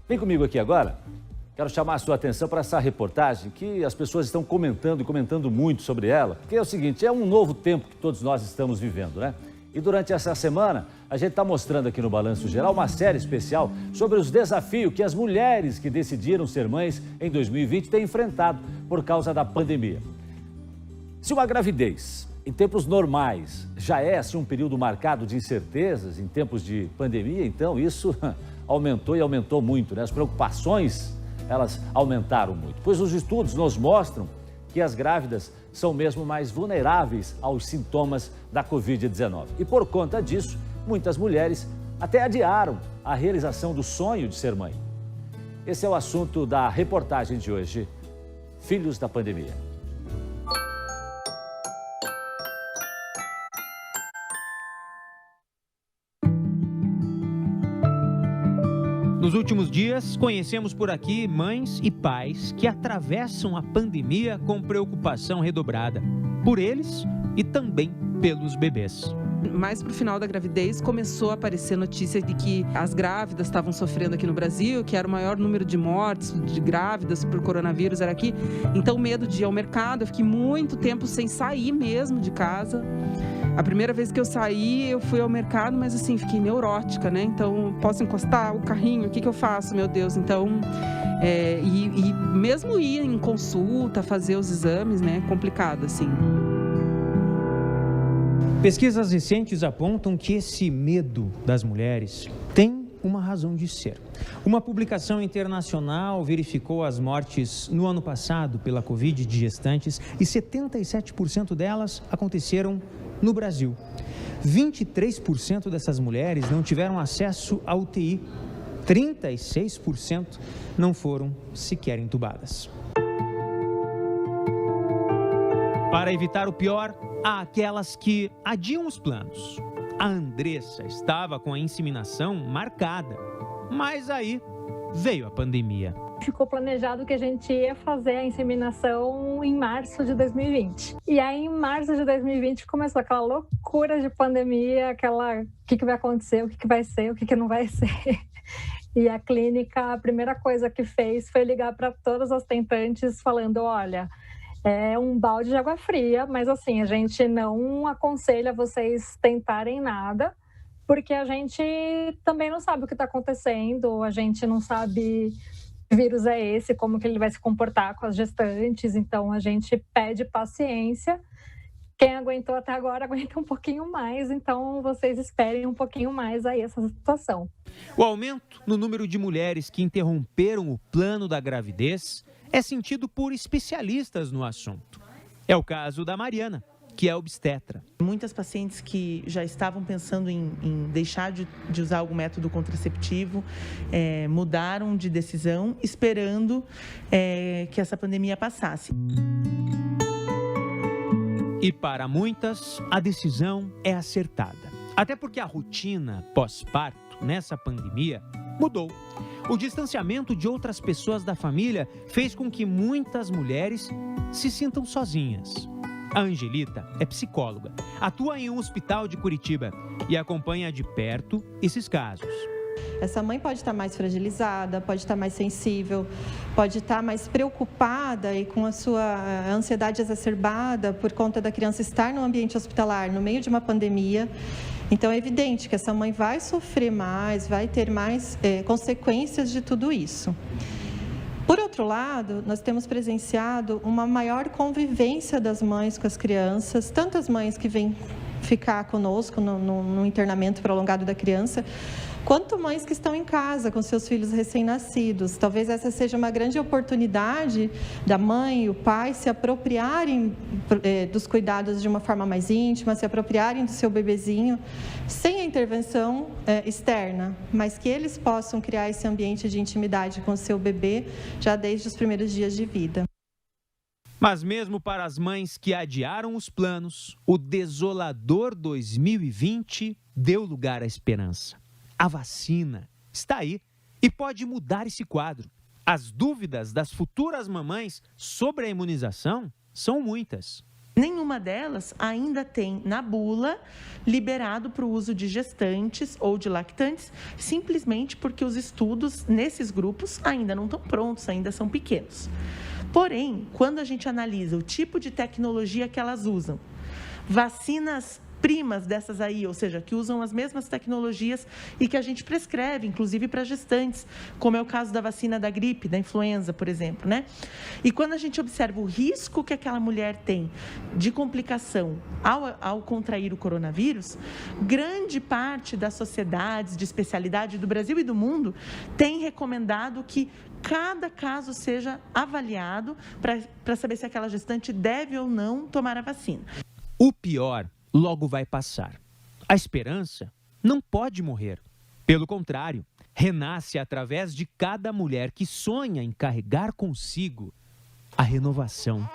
Vem comigo aqui agora. Quero chamar a sua atenção para essa reportagem que as pessoas estão comentando e comentando muito sobre ela. Porque é o seguinte, é um novo tempo que todos nós estamos vivendo, né? E durante essa semana, a gente está mostrando aqui no Balanço Geral uma série especial sobre os desafios que as mulheres que decidiram ser mães em 2020 têm enfrentado por causa da pandemia. Se uma gravidez em tempos normais já é assim, um período marcado de incertezas, em tempos de pandemia, então isso aumentou e aumentou muito, né? As preocupações, elas aumentaram muito, pois os estudos nos mostram que as grávidas são mesmo mais vulneráveis aos sintomas da Covid-19. E por conta disso, muitas mulheres até adiaram a realização do sonho de ser mãe. Esse é o assunto da reportagem de hoje, Filhos da Pandemia. Nos últimos dias, conhecemos por aqui mães e pais que atravessam a pandemia com preocupação redobrada, por eles e também pelos bebês. Mais para o final da gravidez, começou a aparecer notícia de que as grávidas estavam sofrendo aqui no Brasil, que era o maior número de mortes de grávidas por coronavírus era aqui. Então, medo de ir ao mercado, eu fiquei muito tempo sem sair mesmo de casa. A primeira vez que eu saí, eu fui ao mercado, mas assim, fiquei neurótica, né? Então, posso encostar o carrinho? O que eu faço, meu Deus? Então, e mesmo ir em consulta, fazer os exames, né? Complicado, assim. Pesquisas recentes apontam que esse medo das mulheres tem uma razão de ser. Uma publicação internacional verificou as mortes no ano passado pela Covid de gestantes e 77% delas aconteceram no Brasil. 23% dessas mulheres não tiveram acesso à UTI. 36% não foram sequer entubadas. Para evitar o pior, há aquelas que adiam os planos. A Andressa estava com a inseminação marcada, mas aí veio a pandemia. Ficou planejado que a gente ia fazer a inseminação em março de 2020. E aí, em março de 2020, começou aquela loucura de pandemia, aquela o que vai acontecer, o que vai ser, o que não vai ser. E a clínica, a primeira coisa que fez foi ligar para todas as tentantes falando, olha, é um balde de água fria, mas assim, a gente não aconselha vocês tentarem nada, porque a gente também não sabe o que está acontecendo, a gente não sabe que vírus é esse, como que ele vai se comportar com as gestantes, então a gente pede paciência. Quem aguentou até agora aguenta um pouquinho mais, então vocês esperem um pouquinho mais aí essa situação. O aumento no número de mulheres que interromperam o plano da gravidez é sentido por especialistas no assunto. É o caso da Mariana, que é obstetra. Muitas pacientes que já estavam pensando em deixar de usar algum método contraceptivo mudaram de decisão, esperando que essa pandemia passasse. E para muitas, a decisão é acertada. Até porque a rotina pós-parto nessa pandemia mudou. O distanciamento de outras pessoas da família fez com que muitas mulheres se sintam sozinhas. A Angelita é psicóloga, atua em um hospital de Curitiba e acompanha de perto esses casos. Essa mãe pode estar mais fragilizada, pode estar mais sensível, pode estar mais preocupada e com a sua ansiedade exacerbada por conta da criança estar no ambiente hospitalar, no meio de uma pandemia. Então, é evidente que essa mãe vai sofrer mais, vai ter mais consequências de tudo isso. Por outro lado, nós temos presenciado uma maior convivência das mães com as crianças, tanto as mães que vêm ficar conosco no internamento prolongado da criança, quanto mães que estão em casa com seus filhos recém-nascidos. Talvez essa seja uma grande oportunidade da mãe e o pai se apropriarem dos cuidados de uma forma mais íntima, se apropriarem do seu bebezinho, sem a intervenção externa, mas que eles possam criar esse ambiente de intimidade com o seu bebê já desde os primeiros dias de vida. Mas mesmo para as mães que adiaram os planos, o desolador 2020 deu lugar à esperança. A vacina está aí e pode mudar esse quadro. As dúvidas das futuras mamães sobre a imunização são muitas. Nenhuma delas ainda tem na bula liberado para o uso de gestantes ou de lactantes, simplesmente porque os estudos nesses grupos ainda não estão prontos, ainda são pequenos. Porém, quando a gente analisa o tipo de tecnologia que elas usam, vacinas primas dessas aí, ou seja, que usam as mesmas tecnologias e que a gente prescreve, inclusive para gestantes, como é o caso da vacina da gripe, da influenza, por exemplo, né? E quando a gente observa o risco que aquela mulher tem de complicação ao contrair o coronavírus, grande parte das sociedades de especialidade do Brasil e do mundo tem recomendado que cada caso seja avaliado para saber se aquela gestante deve ou não tomar a vacina. O pior logo vai passar. A esperança não pode morrer. Pelo contrário, renasce através de cada mulher que sonha em carregar consigo a renovação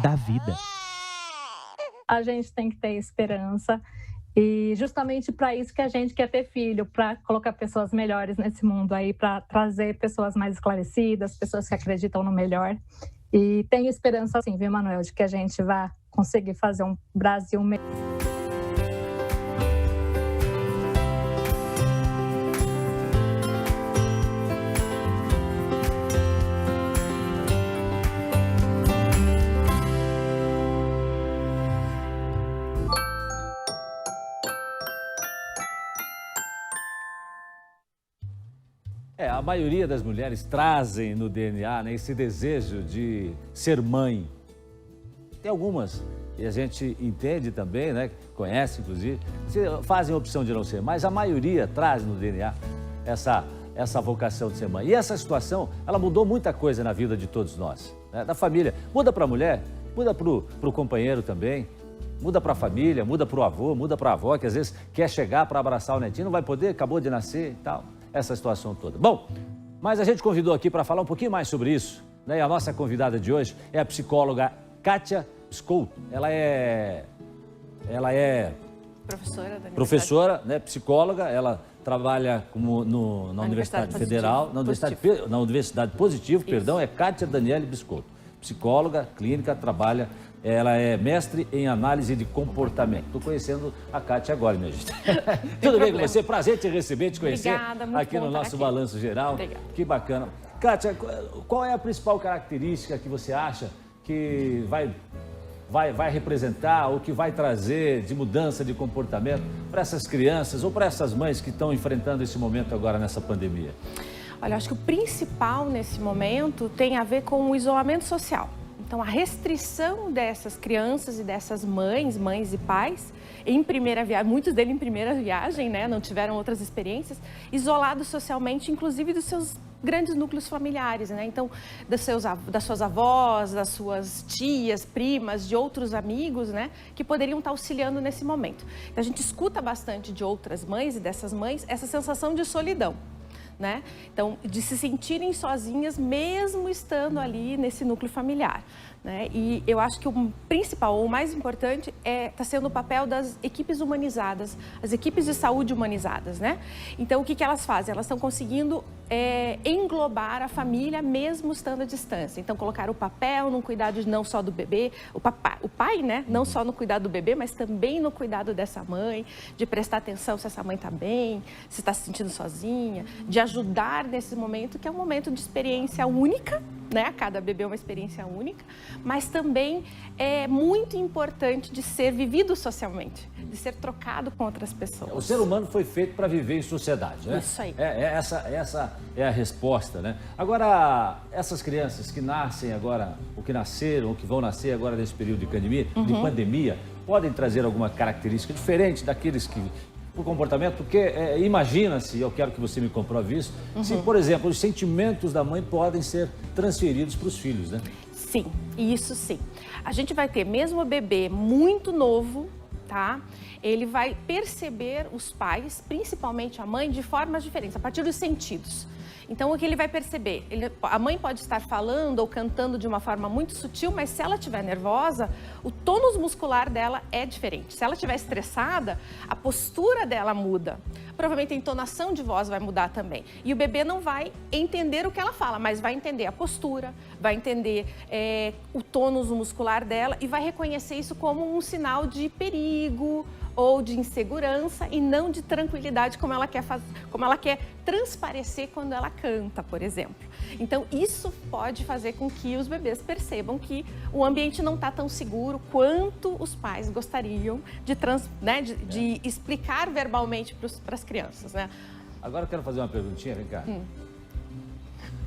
da vida. A gente tem que ter esperança e justamente para isso que a gente quer ter filho, para colocar pessoas melhores nesse mundo aí, para trazer pessoas mais esclarecidas, pessoas que acreditam no melhor. E tenho esperança, sim, viu, Manuel, de que a gente vai conseguir fazer um Brasil melhor. A maioria das mulheres trazem no DNA, né, esse desejo de ser mãe. Tem algumas, e a gente entende também, né, conhece inclusive, fazem a opção de não ser, mas a maioria traz no DNA essa vocação de ser mãe. E essa situação, ela mudou muita coisa na vida de todos nós, né, da família. Muda para a mulher, muda para o companheiro também, muda para a família, muda para o avô, muda para a avó, que às vezes quer chegar para abraçar o netinho, não vai poder, acabou de nascer e tal. Essa situação toda. Bom, mas a gente convidou aqui para falar um pouquinho mais sobre isso, né? E a nossa convidada de hoje é a psicóloga Kátia Biscotto. Ela é professora, né? Psicóloga. Ela trabalha na Universidade Federal, na Universidade Positivo, perdão, é Kátia Daniele Biscotto. Psicóloga, clínica, trabalha. Ela é mestre em análise de comportamento. Estou conhecendo a Kátia agora, minha gente. Tudo bem com você? Prazer te receber, te conhecer. Obrigada, muito aqui no nosso Balanço Geral. Obrigada. Que bacana. Kátia, qual é a principal característica que você acha que vai representar ou que vai trazer de mudança de comportamento para essas crianças ou para essas mães que estão enfrentando esse momento agora nessa pandemia? Olha, acho que o principal nesse momento tem a ver com o isolamento social. Então, a restrição dessas crianças e dessas mães e pais, em primeira viagem, muitos deles em primeira viagem, né, não tiveram outras experiências, isolados socialmente, inclusive dos seus grandes núcleos familiares, né? Então, das suas avós, das suas tias, primas, de outros amigos, né, que poderiam estar auxiliando nesse momento. Então, a gente escuta bastante de outras mães e dessas mães essa sensação de solidão. Né? Então, de se sentirem sozinhas mesmo estando ali nesse núcleo familiar. Né? E eu acho que o principal, o mais importante, está sendo o papel das equipes humanizadas, as equipes de saúde humanizadas. Né? Então, o que elas fazem? Elas estão conseguindo englobar a família mesmo estando à distância. Então, colocar o papel no cuidado não só do bebê, o pai, né? Não só no cuidado do bebê, mas também no cuidado dessa mãe, de prestar atenção se essa mãe está bem, se está se sentindo sozinha, de ajudar nesse momento, que é um momento de experiência única, né? Cada bebê é uma experiência única, mas também é muito importante de ser vivido socialmente, de ser trocado com outras pessoas. O ser humano foi feito para viver em sociedade, né? Isso aí. Essa é a resposta, né? Agora, essas crianças que nascem agora, ou que nasceram, ou que vão nascer agora nesse período de pandemia, podem trazer alguma característica diferente daqueles que... o comportamento, porque imagina-se, eu quero que você me comprove isso, se, por exemplo, os sentimentos da mãe podem ser transferidos para os filhos, né? Sim, isso sim. A gente vai ter, mesmo o bebê muito novo, tá? Ele vai perceber os pais, principalmente a mãe, de formas diferentes, a partir dos sentidos. Então, o que ele vai perceber? A mãe pode estar falando ou cantando de uma forma muito sutil, mas se ela estiver nervosa, o tônus muscular dela é diferente. Se ela estiver estressada, a postura dela muda. Provavelmente a entonação de voz vai mudar também. E o bebê não vai entender o que ela fala, mas vai entender a postura, vai entender o tônus muscular dela e vai reconhecer isso como um sinal de perigo ou de insegurança e não de tranquilidade, como ela quer transparecer quando ela canta, por exemplo. Então, isso pode fazer com que os bebês percebam que o ambiente não está tão seguro quanto os pais gostariam de explicar verbalmente para as crianças, né? Agora eu quero fazer uma perguntinha, vem cá. Deixa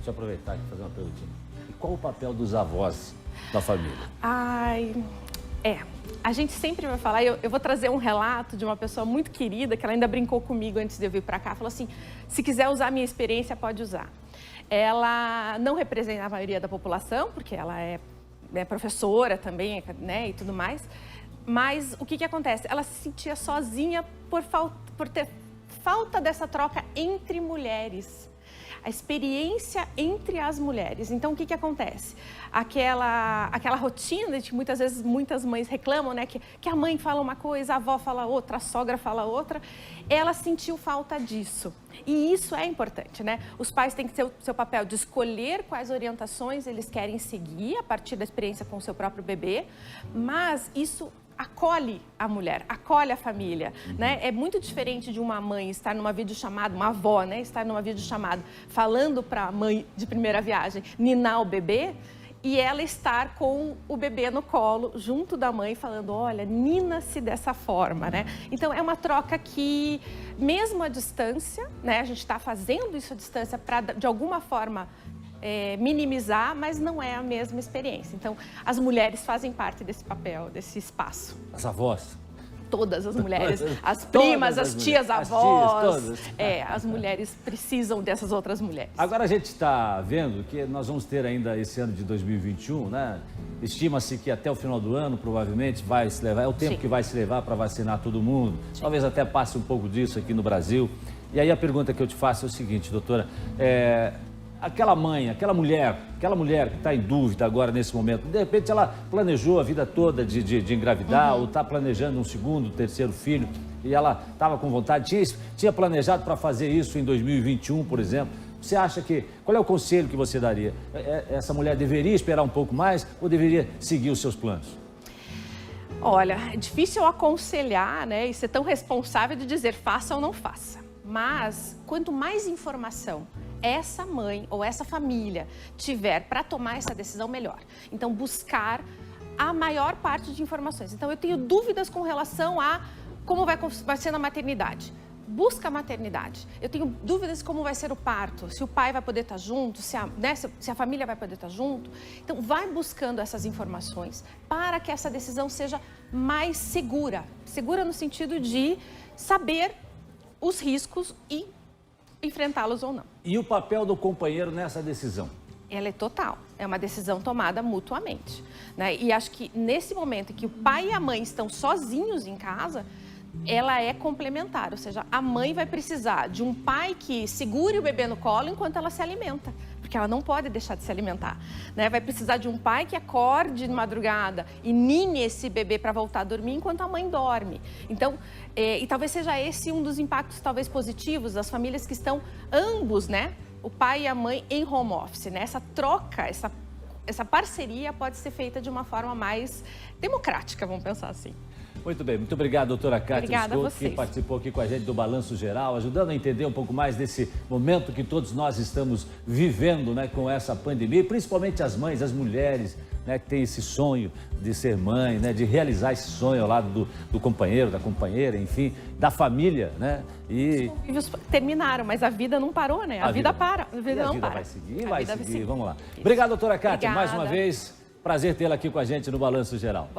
eu aproveitar e fazer uma perguntinha. E qual o papel dos avós na família? A gente sempre vai falar, eu vou trazer um relato de uma pessoa muito querida, que ela ainda brincou comigo antes de eu vir para cá, falou assim, se quiser usar a minha experiência, pode usar. Ela não representa a maioria da população, porque ela é professora também, né, e tudo mais, mas o que acontece? Ela se sentia sozinha por ter falta dessa troca entre mulheres. A experiência entre as mulheres. Então, o que acontece? Aquela rotina de que muitas vezes muitas mães reclamam, né? Que a mãe fala uma coisa, a avó fala outra, a sogra fala outra. Ela sentiu falta disso. E isso é importante, né? Os pais têm que ter o seu papel de escolher quais orientações eles querem seguir a partir da experiência com o seu próprio bebê, mas isso acolhe a mulher, acolhe a família, né? É muito diferente de uma mãe estar numa videochamada, uma avó, né? Estar numa videochamada falando para a mãe de primeira viagem ninar o bebê e ela estar com o bebê no colo, junto da mãe, falando, olha, nina-se dessa forma, né? Então, é uma troca que, mesmo à distância, né? A gente está fazendo isso à distância para, de alguma forma, minimizar, mas não é a mesma experiência. Então, as mulheres fazem parte desse papel, desse espaço. As avós? Todas as mulheres, as primas, as tias, avós. As mulheres precisam dessas outras mulheres. Agora a gente está vendo que nós vamos ter ainda esse ano de 2021, né? Estima-se que até o final do ano, provavelmente, vai se levar, é o tempo que vai se levar para vacinar todo mundo. Sim. Talvez até passe um pouco disso aqui no Brasil. E aí a pergunta que eu te faço é o seguinte, doutora, aquela mãe, aquela mulher que está em dúvida agora nesse momento, de repente ela planejou a vida toda de engravidar ou está planejando um segundo, terceiro filho e ela estava com vontade, tinha planejado para fazer isso em 2021, por exemplo. Você acha qual é o conselho que você daria? Essa mulher deveria esperar um pouco mais ou deveria seguir os seus planos? Olha, é difícil aconselhar, né, e ser tão responsável de dizer faça ou não faça. Mas quanto mais informação essa mãe ou essa família tiver para tomar essa decisão, melhor. Então, buscar a maior parte de informações. Então, eu tenho dúvidas com relação a como vai ser na maternidade. Busca a maternidade. Eu tenho dúvidas como vai ser o parto, se o pai vai poder estar junto, se a família vai poder estar junto. Então, vai buscando essas informações para que essa decisão seja mais segura. Segura no sentido de saber os riscos e enfrentá-los ou não. E o papel do companheiro nessa decisão? Ela é total, é uma decisão tomada mutuamente, né? E acho que nesse momento em que o pai e a mãe estão sozinhos em casa, ela é complementar, ou seja, a mãe vai precisar de um pai que segure o bebê no colo enquanto ela se alimenta, porque ela não pode deixar de se alimentar, né? Vai precisar de um pai que acorde de madrugada e nine esse bebê para voltar a dormir enquanto a mãe dorme. Então, e talvez seja esse um dos impactos talvez positivos das famílias que estão ambos, né? O pai e a mãe em home office, né? Essa troca, essa parceria pode ser feita de uma forma mais democrática, vamos pensar assim. Muito bem, muito obrigado, doutora Kátia Scott, que participou aqui com a gente do Balanço Geral, ajudando a entender um pouco mais desse momento que todos nós estamos vivendo, né, com essa pandemia, e principalmente as mães, as mulheres, né, que têm esse sonho de ser mãe, né, de realizar esse sonho ao lado do companheiro, da companheira, enfim, da família, né? E os convívios terminaram, mas a vida não parou, né? A vida para, a vida não para. Vai seguir, vai seguir, vamos lá. Obrigado, doutora Kátia, mais uma vez, prazer tê-la aqui com a gente no Balanço Geral.